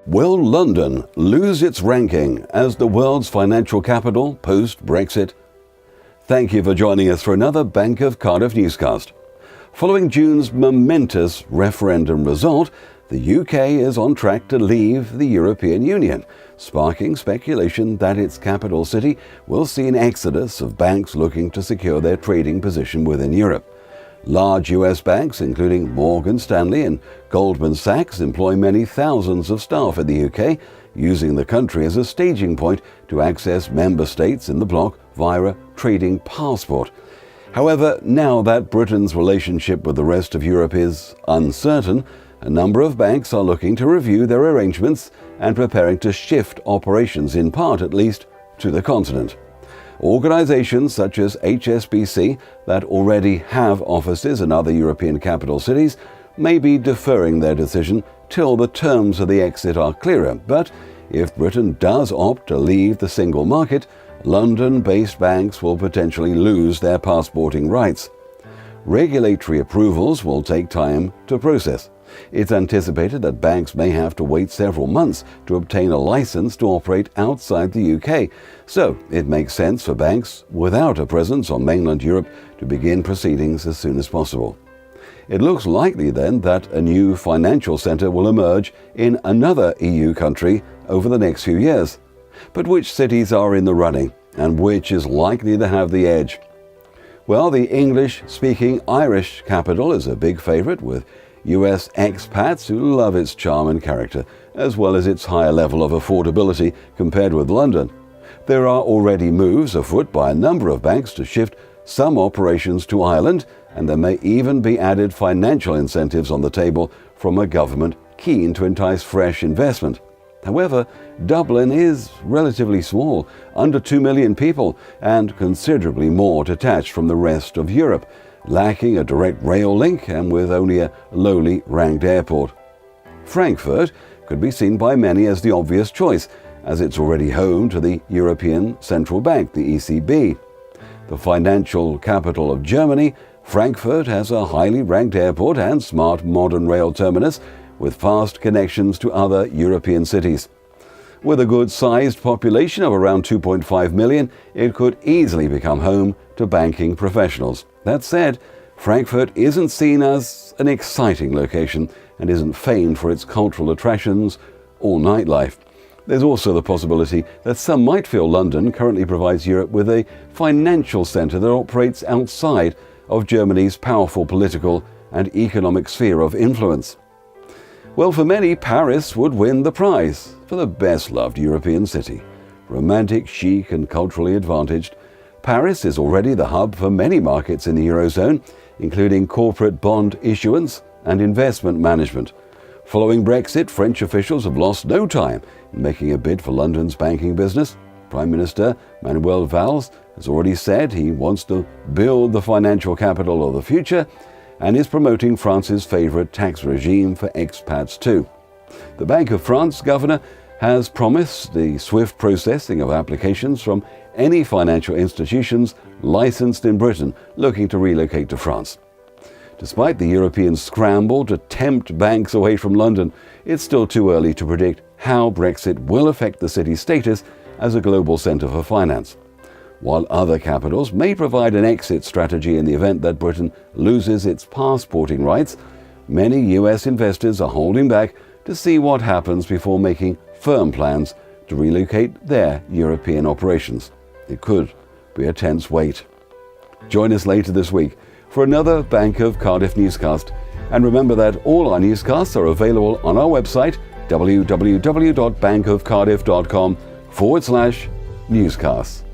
Will London lose its ranking as the world's financial capital post-Brexit? Thank you for joining us for another Bank of Cardiff newscast. Following June's momentous referendum result, the UK is on track to leave the European Union, sparking speculation that its capital city will see an exodus of banks looking to secure their trading position within Europe. Large US banks, including Morgan Stanley and Goldman Sachs, employ many thousands of staff in the UK, using the country as a staging point to access member states in the bloc via a trading passport. However, now that Britain's relationship with the rest of Europe is uncertain, a number of banks are looking to review their arrangements and preparing to shift operations, in part at least, to the continent. Organizations such as HSBC that already have offices in other European capital cities may be deferring their decision till the terms of the exit are clearer. But if Britain does opt to leave the single market, London-based banks will potentially lose their passporting rights. Regulatory approvals will take time to process. It's anticipated that banks may have to wait several months to obtain a license to operate outside the UK, so it makes sense for banks without a presence on mainland Europe to begin proceedings as soon as possible. It looks likely then that a new financial centre will emerge in another EU country over the next few years. But which cities are in the running, and which is likely to have the edge? Well, the English-speaking Irish capital is a big favourite, with US expats who love its charm and character, as well as its higher level of affordability compared with London. There are already moves afoot by a number of banks to shift some operations to Ireland, and there may even be added financial incentives on the table from a government keen to entice fresh investment. However, Dublin is relatively small, under 2 million people, and considerably more detached from the rest of Europe, lacking a direct rail link and with only a lowly ranked airport. Frankfurt could be seen by many as the obvious choice, as it's already home to the European Central Bank, the ECB. The financial capital of Germany, Frankfurt has a highly ranked airport and smart modern rail terminus with fast connections to other European cities. With a good-sized population of around 2.5 million, it could easily become home to banking professionals. That said, Frankfurt isn't seen as an exciting location and isn't famed for its cultural attractions or nightlife. There's also the possibility that some might feel London currently provides Europe with a financial centre that operates outside of Germany's powerful political and economic sphere of influence. Well, for many, Paris would win the prize for the best-loved European city. Romantic, chic and culturally advantaged, Paris is already the hub for many markets in the Eurozone, including corporate bond issuance and investment management. Following Brexit, French officials have lost no time in making a bid for London's banking business. Prime Minister Manuel Valls has already said he wants to build the financial capital of the future and is promoting France's favourite tax regime for expats too. The Bank of France governor has promised the swift processing of applications from any financial institutions licensed in Britain looking to relocate to France. Despite the European scramble to tempt banks away from London, it's still too early to predict how Brexit will affect the city's status as a global centre for finance. While other capitals may provide an exit strategy in the event that Britain loses its passporting rights, many US investors are holding back to see what happens before making firm plans to relocate their European operations. It could be a tense wait. Join us later this week for another Bank of Cardiff newscast. And remember that all our newscasts are available on our website, www.bankofcardiff.com/newscasts.